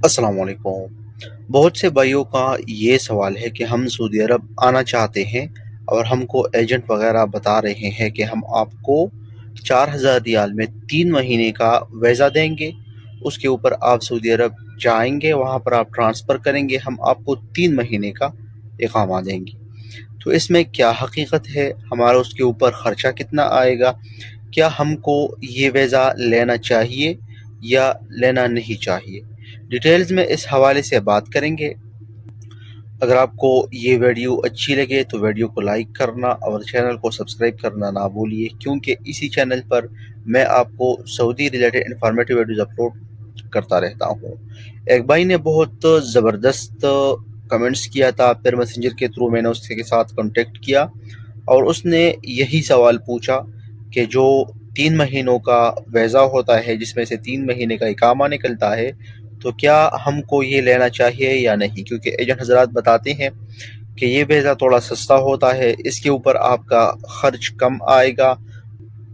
अस्सलाम वालेकुम। बहुत से भाइयों का ये सवाल है कि हम सऊदी अरब आना चाहते हैं और हमको एजेंट वगैरह बता रहे हैं कि हम आपको 4,000 रियाल में 3 महीने का वीज़ा देंगे। उसके ऊपर आप सऊदी अरब जाएंगे, वहाँ पर आप ट्रांसफ़र करेंगे, हम आपको 3 महीने का इकामा देंगे। तो इसमें क्या हकीकत है, हमारा उसके ऊपर ख़र्चा कितना आएगा, क्या हमको ये वीज़ा लेना चाहिए या लेना नहीं चाहिए, डिटेल्स में इस हवाले से बात करेंगे। अगर आपको ये वीडियो अच्छी लगे तो वीडियो को लाइक करना और चैनल को सब्सक्राइब करना ना भूलिए, क्योंकि इसी चैनल पर मैं आपको Saudi related informative videos upload करता रहता हूँ। एक भाई ने बहुत ज़बरदस्त कमेंट्स किया था, फिर मैसेंजर के थ्रू मैंने उसके साथ कांटेक्ट किया और उसने यही सवाल पूछा कि जो 3 महीनों का वीज़ा होता है, जिसमें से 3 महीने का इकामा निकलता है, तो क्या हमको ये लेना चाहिए या नहीं, क्योंकि एजेंट हजरात बताते हैं कि ये वीज़ा थोड़ा सस्ता होता है, इसके ऊपर आपका ख़र्च कम आएगा।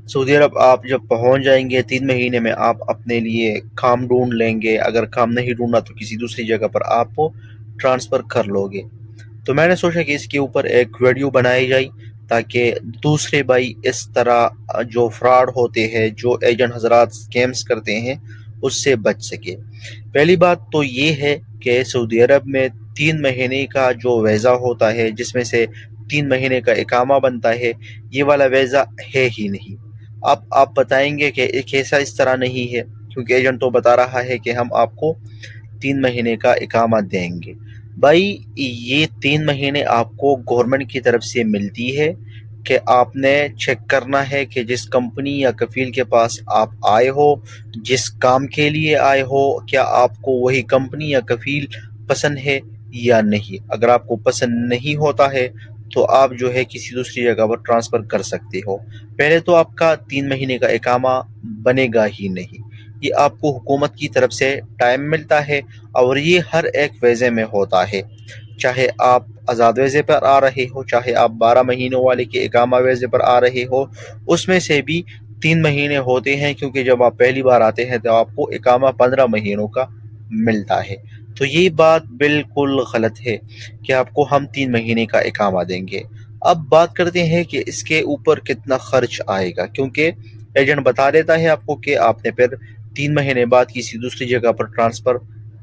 सऊदी अरब आप जब पहुंच जाएंगे 3 महीने में आप अपने लिए काम ढूंढ लेंगे, अगर काम नहीं ढूंढना तो किसी दूसरी जगह पर आप ट्रांसफ़र कर लोगे। तो मैंने सोचा कि इसके ऊपर एक वीडियो बनाई जाए ताकि दूसरे भाई इस तरह जो फ्रॉड होते हैं, जो एजेंट हजरात स्कैम्स करते हैं, उससे बच सके। पहली बात तो ये है कि सऊदी अरब में 3 महीने का जो वीज़ा होता है, जिसमें से 3 महीने का इकामा बनता है, ये वाला वीज़ा है ही नहीं। अब आप बताएंगे कि एक ऐसा इस तरह नहीं है, क्योंकि एजेंट तो बता रहा है कि हम आपको 3 महीने का इकामा देंगे। भाई, ये 3 महीने आपको गवर्नमेंट की तरफ से मिलती है कि आपने चेक करना है कि जिस कंपनी या कफील के पास आप आए हो, जिस काम के लिए आए हो, क्या आपको वही कंपनी या कफील पसंद है या नहीं। अगर आपको पसंद नहीं होता है तो आप जो है किसी दूसरी जगह पर ट्रांसफ़र कर सकते हो। पहले तो आपका 3 महीने का इकामा बनेगा ही नहीं। ये आपको हुकूमत की तरफ से टाइम मिलता है और ये हर एक वीज़े में होता है, चाहे आप आज़ाद वीज़े पर आ रहे हो, चाहे आप 12 महीनों वाले के इकामा वीज़े पर आ रहे हो, उसमें से भी 3 महीने होते हैं, क्योंकि जब आप पहली बार आते हैं तो आपको इकामा 15 महीनों का मिलता है। तो ये बात बिल्कुल गलत है कि आपको हम 3 महीने का इकामा देंगे। अब बात करते हैं कि इसके ऊपर कितना खर्च आएगा, क्योंकि एजेंट बता देता है आपको कि आपने फिर 3 महीने बाद किसी दूसरी जगह पर ट्रांसफ़र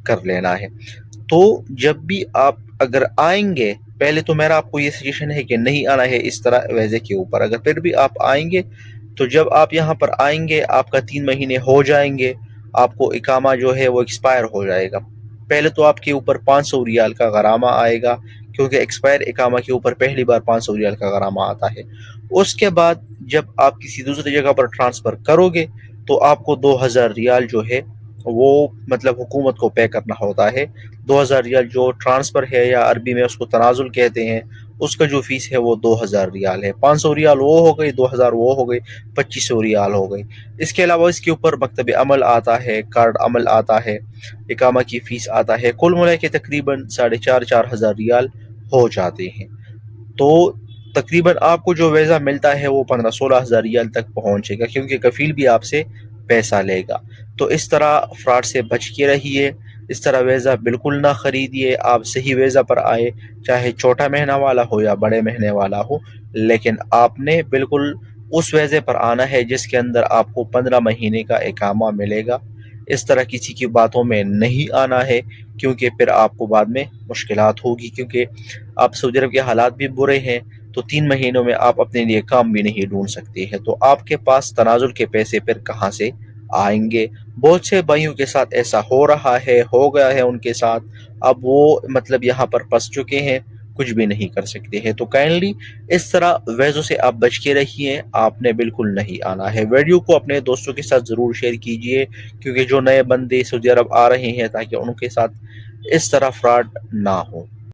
कर लेना है। तो जब भी आप अगर आएंगे, पहले तो मेरा आपको ये सजेशन है कि नहीं आना है इस तरह वीज़े के ऊपर। अगर फिर भी आप आएंगे तो जब आप यहाँ पर आएंगे आपका 3 महीने हो जाएंगे, आपको इकामा जो है वो एक्सपायर हो जाएगा। पहले तो आपके ऊपर 500 रियाल का गरामा आएगा, क्योंकि एक्सपायर इकामा के ऊपर पहली बार 500 रियाल का गरामा आता है। उसके बाद जब आप किसी दूसरी जगह पर ट्रांसफ़र करोगे तो आपको 2000 रियाल जो है वो मतलब हुकूमत को पे करना होता है। 2000 रियाल जो ट्रांसफ़र है, या अरबी में उसको तनाजुल कहते हैं, उसका जो फ़ीस है वो 2000 रियाल है। 500 रियाल वो हो गई, 2000 वो हो गई, 2500 रियाल हो गई। इसके अलावा इसके ऊपर मकतब अमल आता है, कार्ड अमल आता है, इकामा की फ़ीस आता है। कुल मिला के तकरीबन 4,500 रियाल हो जाते हैं। तो तकरीबन आपको जो वीज़ा मिलता है वो 15-16 हज़ार रियाल तक पहुंचेगा, क्योंकि कफील भी आपसे पैसा लेगा। तो इस तरह फ्रॉड से बच के रहिए, इस तरह वीज़ा बिल्कुल ना ख़रीदिए। आप सही वीज़ा पर आए, चाहे छोटा महीना वाला हो या बड़े महीने वाला हो, लेकिन आपने बिल्कुल उस वीज़े पर आना है जिसके अंदर आपको 15 महीने का इकामा मिलेगा। इस तरह किसी की बातों में नहीं आना है, क्योंकि फिर आपको बाद में मुश्किलात होगी, क्योंकि आप सऊदी अरब के हालात भी बुरे हैं। तो 3 महीनों में आप अपने लिए काम भी नहीं ढूंढ सकते हैं, तो आपके पास तनाजुल के पैसे फिर कहाँ से आएंगे। बहुत से भाइयों के साथ ऐसा हो रहा है, हो गया है उनके साथ। अब वो मतलब यहाँ पर फंस चुके हैं, कुछ भी नहीं कर सकते हैं। तो काइंडली इस तरह वैज़ों से आप बच के रहिए, आपने बिल्कुल नहीं आना है। वीडियो को अपने दोस्तों के साथ ज़रूर शेयर कीजिए, क्योंकि जो नए बंदे सऊदी अरब आ रहे हैं, ताकि उनके साथ इस तरह फ्रॉड ना हो।